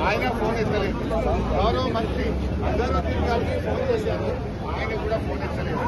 ఆయన ఫోన్ ఎత్తలేదు. గౌరవ మంత్రి అజరుద్దీన్ గారికి ఫోన్ చేశారు, ఆయన కూడా ఫోన్ ఎత్తలేదు.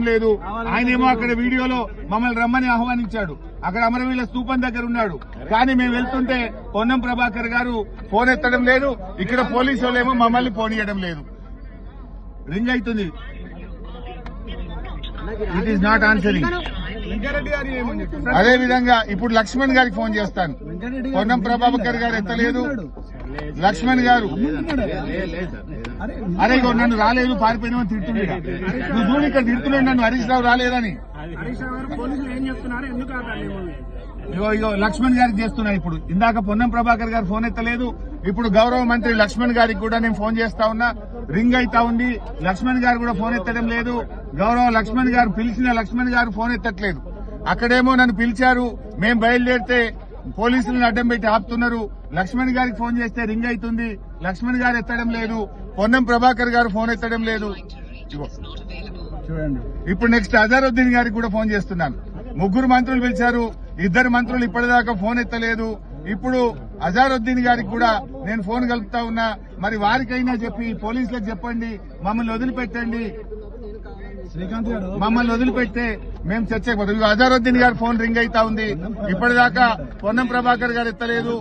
లేదు. ఆయనేమో అక్కడ వీడియోలో మమ్మల్ని రమ్మని ఆహ్వానించాడు, అక్కడ అమరవీరుల స్తూపం దగ్గర ఉన్నాడు. కానీ మేము వెళ్తుంటే పొన్నం ప్రభాకర్ గారు ఫోన్ ఎత్తడం లేదు, ఇక్కడ పోలీసు వాళ్ళేమో మమ్మల్ని ఫోన్ ఇవ్వడం లేదు. రింగ్ అవుతుంది, ఇట్ ఈస్ నాట్ ఆన్సరింగ్. అదే విధంగా ఇప్పుడు లక్ష్మణ్ గారికి ఫోన్ చేస్తాను, పొన్నం ప్రభాకర్ గారు ఎత్తలేదు. లక్ష్మణ్ గారు అరే ఇగో నన్ను రాలేదు పారిపోయినా తిడుతుంది, నువ్వు చూడు ఇక్కడ తిడుతున్నాడు నన్ను హరీష్ రావు రాలేదని. ఇగో లక్ష్మణ్ గారికి చేస్తున్నా. ఇప్పుడు ఇందాక పొన్నం ప్రభాకర్ గారు ఫోన్ ఎత్తలేదు, ఇప్పుడు గౌరవ మంత్రి లక్ష్మణ్ గారికి కూడా నేను ఫోన్ చేస్తా ఉన్నా, రింగ్ అయితా ఉంది. లక్ష్మణ్ గారు కూడా ఫోన్ ఎత్తడం లేదు. గౌరవ లక్ష్మణ్ గారు పిలిచిన లక్ష్మణ్ గారు ఫోన్ ఎత్తట్లేదు. అక్కడేమో నన్ను పిలిచారు, మేం బయలుదేరితే పోలీసులను అడ్డం పెట్టి ఆపుతున్నారు. లక్ష్మణ్ గారికి ఫోన్ చేస్తే రింగ్ అవుతుంది, లక్ష్మణ్ గారు ఎత్తడం లేదు. పొన్నం ప్రభాకర్ గారు ఫోన్ ఎత్తడం లేదు. చూడండి, ఇప్పుడు నెక్స్ట్ అజరుద్దీన్ గారికి కూడా ఫోన్ చేస్తున్నాను. ముగ్గురు మంత్రులు పిలిచారు, ఇద్దరు మంత్రులు ఇప్పటిదాకా ఫోన్ ఎత్తలేదు. ఇప్పుడు అజరుద్దీన్ గారికి కూడా నేను ఫోన్ కలుపుతా ఉన్నా. మరి వారికైనా చెప్పి పోలీసులకు చెప్పండి, మమ్మల్ని వదిలిపెట్టండి, మమ్మల్ని వదిలిపెట్టే మేము చర్చకు పోతాం. అజరుద్దీన్ గారి ఫోన్ రింగ్ అయితా ఉంది, ఇప్పటిదాకా పొన్నం ప్రభాకర్ గారు ఎత్తలేదు,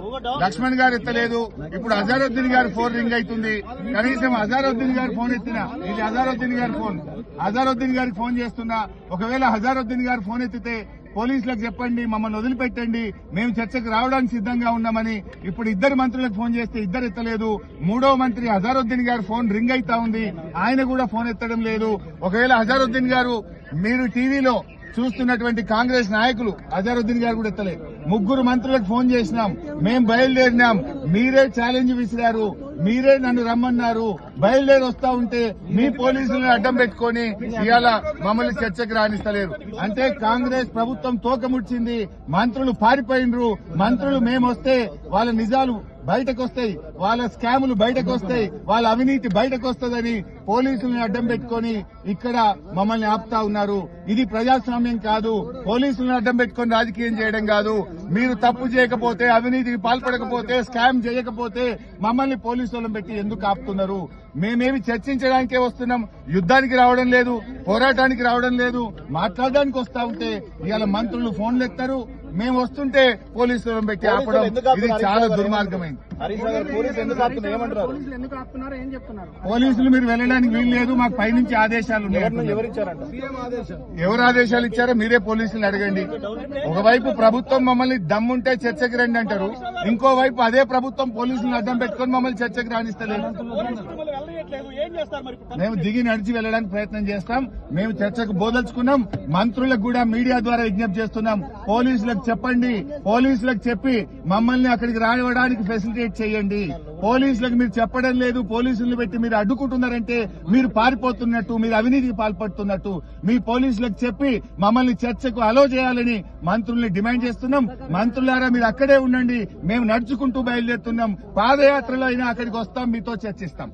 లక్ష్మణ్ గారు ఎత్తలేదు. ఇప్పుడు అజరుద్దీన్ గారి ఫోన్ రింగ్ అవుతుంది. కనీసం అజరుద్దీన్ గారి ఫోన్ ఎత్తినా, ఇది అజరుద్దీన్ గారి ఫోన్, అజరుద్దీన్ గారికి ఫోన్ చేస్తున్నా. ఒకవేళ అజరుద్దీన్ గారు ఫోన్ ఎత్తితే పోలీసులకు చెప్పండి, మమ్మల్ని వదిలిపెట్టండి, మేము చర్చకు రావడానికి సిద్ధంగా ఉన్నామని. ఇప్పుడు ఇద్దరు మంత్రులకు ఫోన్ చేస్తే ఇద్దరు ఎత్తలేదు. మూడో మంత్రి అజరుద్దీన్ గారు ఫోన్ రింగ్ అయితా ఉంది, ఆయన కూడా ఫోన్ ఎత్తడం లేదు. ఒకవేళ అజరుద్దీన్ గారు మీరు టీవీలో చూస్తున్నటువంటి కాంగ్రెస్ నాయకులు అజరుద్దీన్ గారు కూడా ఎత్తలేదు. ముగ్గురు మంత్రులకు ఫోన్ చేసినాం, మేం బయలుదేరినాం, మీరే ఛాలెంజ్ విసిరారు, మీరే నన్ను రమ్మన్నారు. బయలుదేరి వస్తా ఉంటే మీ పోలీసులను అడ్డం పెట్టుకుని ఇవాళ మమ్మల్ని చర్చకు రాణిస్తలేరు. అంటే కాంగ్రెస్ ప్రభుత్వం తోకముడ్చింది, మంత్రులు పారిపోయినరు. మంత్రులు మేమొస్తే వాళ్ళ నిజాలు బయటకు వస్తాయి, వాళ్ళ స్కాములు బయటకు వస్తాయి, వాళ్ళ అవినీతి బయటకు వస్తుందని పోలీసులను అడ్డం పెట్టుకుని ఇక్కడ మమ్మల్ని ఆపుతా ఉన్నారు. ఇది ప్రజాస్వామ్యం కాదు. పోలీసులను అడ్డం పెట్టుకుని రాజకీయం చేయడం కాదు. మీరు తప్పు చేయకపోతే, అవినీతికి పాల్పడకపోతే, స్కామ్ చేయకపోతే మమ్మల్ని పోలీసులను పెట్టి ఎందుకు ఆపుతున్నారు? మేమేమి చర్చించడానికే వస్తున్నాం, యుద్ధానికి రావడం లేదు, పోరాటానికి రావడం లేదు. మాట్లాడడానికి వస్తా ఉంటే ఇవాళ మంత్రులు ఫోన్లు ఎత్తారు, మేము వస్తుంటే పోలీసులను పెట్టి ఆపడం ఇది చాలా దుర్మార్గమైంది. పోలీసులు మీరు వెళ్ళడానికి వీలు లేదు, మాకు పైనుంచి ఆదేశాలు ఉన్నాయి. ఎవరు ఆదేశాలు ఇచ్చారో మీరే పోలీసులు అడగండి. ఒకవైపు ప్రభుత్వం మమ్మల్ని దమ్ముంటే చర్చకి రండి అంటారు, ఇంకోవైపు అదే ప్రభుత్వం పోలీసులను అడ్డం పెట్టుకుని మమ్మల్ని చర్చకి రాణిస్తలేదు. మేము దిగి నడిచి వెళ్ళడానికి ప్రయత్నం చేస్తాం. మేము చర్చకు బోదలుచుకున్నాం. మంత్రులకు కూడా మీడియా ద్వారా విజ్ఞప్తి చేస్తున్నాం, పోలీసులకు చెప్పండి, పోలీసులకు చెప్పి మమ్మల్ని అక్కడికి రావడానికి ఫెసిలిటేట్ చేయండి. పోలీసులకు మీరు చెప్పడం లేదు, పోలీసులను పెట్టి మీరు అడ్డుకుంటున్నారంటే మీరు పారిపోతున్నట్టు, మీరు అవినీతికి పాల్పడుతున్నట్టు. మీ పోలీసులకు చెప్పి మమ్మల్ని చర్చకు అలో చేయాలని మంత్రుల్ని డిమాండ్ చేస్తున్నాం. మంత్రులారా మీరు అక్కడే ఉండండి, మేము నడుచుకుంటూ బయలుదేరుతున్నాం. పాదయాత్రలో అయినా అక్కడికి వస్తాం, మీతో చర్చిస్తాం.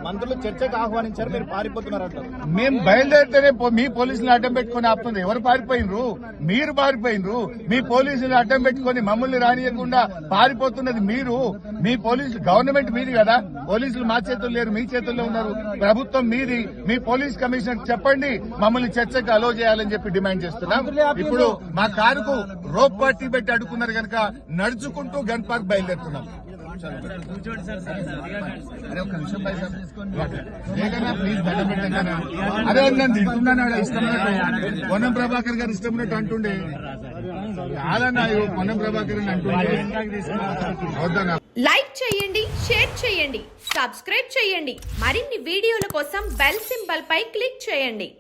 మంత్రులు చర్చకు ఆహ్వానించారు, మీరు పారిపోతున్నారంటారు. మేము బయలుదేరితేనే మీ పోలీసులు అడ్డం పెట్టుకుని ఆపుతుంది. ఎవరు పారిపోయినరు? మీరు పారిపోయినరు. మీ పోలీసులు అడ్డం పెట్టుకుని మమ్మల్ని రానియకుండా పారిపోతున్నది మీరు. మీ పోలీసులు, గవర్నమెంట్ మీది కదా, పోలీసులు మా చేతుల్లో లేరు, మీ చేతుల్లో ఉన్నారు. ప్రభుత్వం మీది. మీ పోలీస్ కమిషనర్ చెప్పండి, మమ్మల్ని చర్చకు అలో చేయాలని చెప్పి డిమాండ్ చేస్తున్నాం. ఇప్పుడు మా కారుకు రోప్ పార్టీ పెట్టి అడ్డుకున్నారు కనుక నడుచుకుంటూ గన్ పార్క్ బయలుదేరుతున్నాం. అరే ఒక్క నిమిషం ప్లీజ్ దండం పెట్టాను. అరే నన్ను తింటున్నాను, ఇష్టమైనట్టు పొన్నం ప్రభాకర్ గారు ఇష్టమైనట్టు అంటుండే కాదన్నా, పొన్నం ప్రభాకర్ అని అంటుండే. లైక్ చేయండి, షేర్ చేయండి, సబ్స్క్రైబ్ చేయండి. మరిన్ని వీడియోల కోసం బెల్ సింబల్ పై క్లిక్ చేయండి.